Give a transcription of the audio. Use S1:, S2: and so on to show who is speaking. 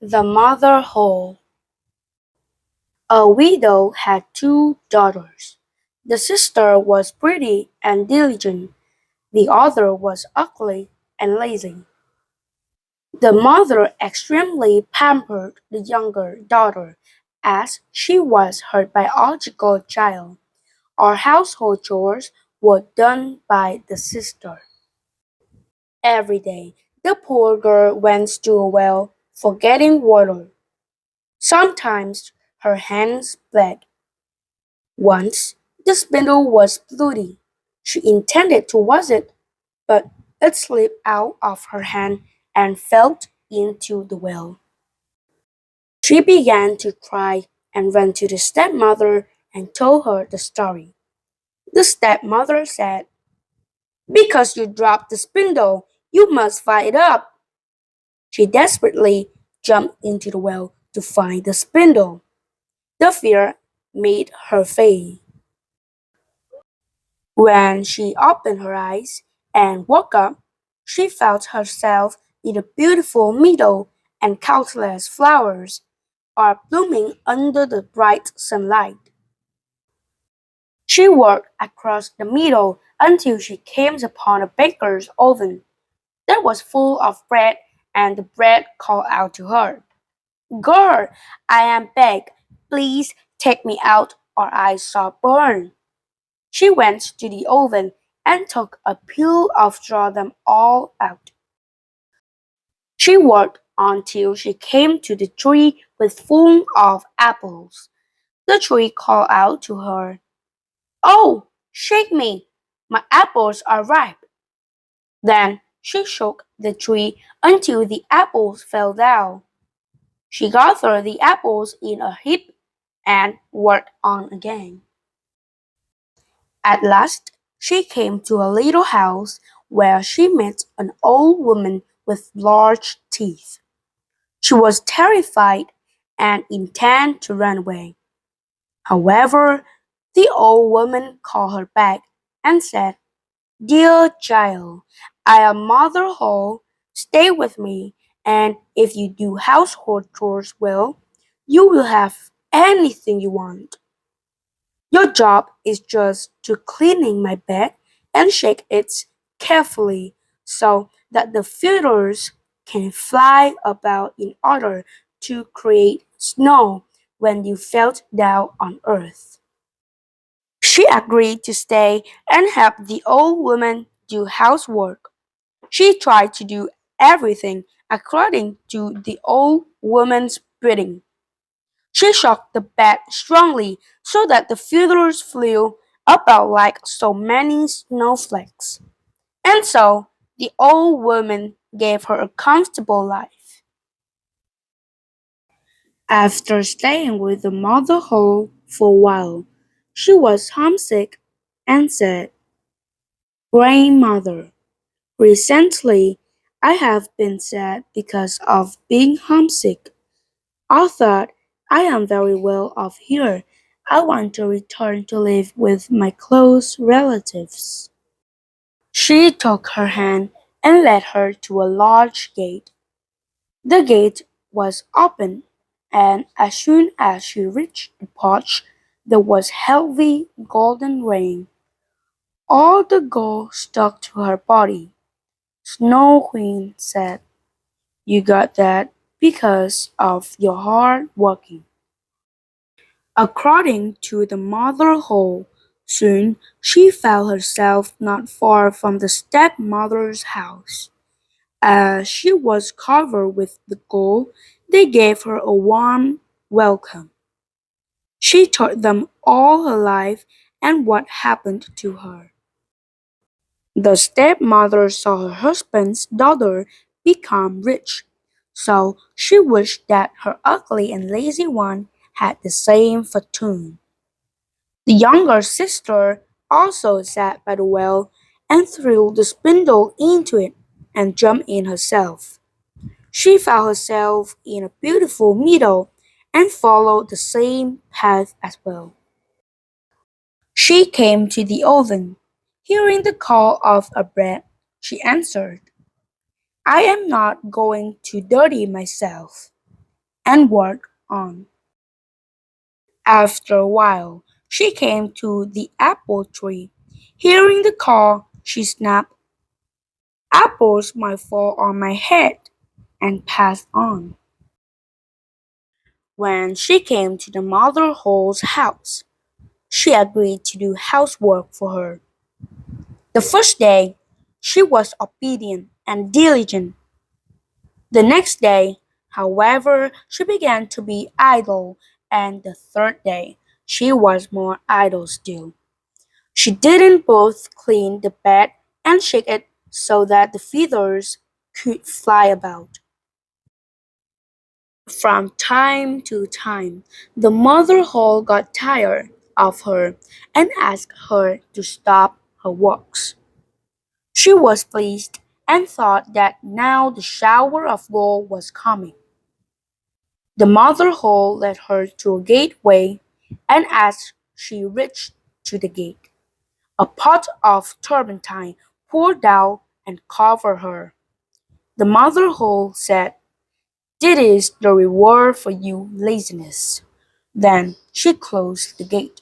S1: The Mother Holle. A widow had two daughters. The sister was pretty and diligent, the other was ugly and lazy. The mother extremely pampered the younger daughter, as she was her biological child. All household chores were done by the sister. Every day, the poor girl went to a well, forgetting water. Sometimes her hands bled. Once, the spindle was bloody. She intended to wash it, but it slipped out of her hand and fell into the well. She began to cry and ran to the stepmother and told her the story. The stepmother said, "Because you dropped the spindle, you must find it up." She desperately jumped into the well to find the spindle. The fear made her faint. When she opened her eyes and woke up, she felt herself in a beautiful meadow and countless flowers are blooming under the bright sunlight. She walked across the meadow until she came upon a baker's oven that was full of bread, and the bread called out to her, "Girl, I am baked. Please take me out or I shall burn." She went to the oven and took a peel of draw them all out. She walked on till she came to the tree with full of apples. The tree called out to her, "Oh, shake me! My apples are ripe." Then she shook the tree until the apples fell down. She gathered the apples in a heap and worked on again. At last she came to a little house where she met an old woman with large teeth. She was terrified and intended to run away. However, the old woman called her back and said, "Dear child, I am Mother Holle. Stay with me, and if you do household chores well, you will have anything you want. Your job is just to cleaning my bed and shake it carefully so that the feathers can fly about in order to create snow when you fell down on earth." She agreed to stay and help the old woman do housework. She tried to do everything according to the old woman's bidding. She shook the bed strongly so that the feathers flew about like so many snowflakes. And so the old woman gave her a comfortable life. After staying with the Mother Holle for a while, she was homesick and said, "Grandmother, recently I have been sad because of being homesick. Although I am very well off here, I want to return to live with my close relatives." She took her hand and led her to a large gate. The gate was open, and as soon as she reached the porch, there was heavy golden rain. All the gold stuck to her body. Snow Queen said, "You got that because of your hard working." According to the Mother Holle, soon she found herself not far from the stepmother's house. As she was covered with the gold, they gave her a warm welcome. She told them all her life and what happened to her. The stepmother saw her husband's daughter become rich, so she wished that her ugly and lazy one had the same fortune. The younger sister also sat by the well and threw the spindle into it and jumped in herself. She found herself in a beautiful meadow and followed the same path as well. She came to the oven. Hearing the call of a bread, she answered, "I am not going to dirty myself." and worked on. After a while, she came to the apple tree. Hearing the call, she snapped, "Apples might fall on my head," and passed on. When she came to the Mother Holle's house, she agreed to do housework for her. The first day, she was obedient and diligent. The next day, however, she began to be idle, and the third day, she was more idle still. She didn't both clean the bed and shake it so that the feathers could fly about. From time to time, the Mother Hole got tired of her and asked her to stop her works. She was pleased and thought that now the shower of gold was coming. The Mother Hole led her to a gateway, and as she reached to the gate, a pot of turpentine poured out and covered her. The Mother Hole said, "This is the reward for your laziness." Then she closed the gate.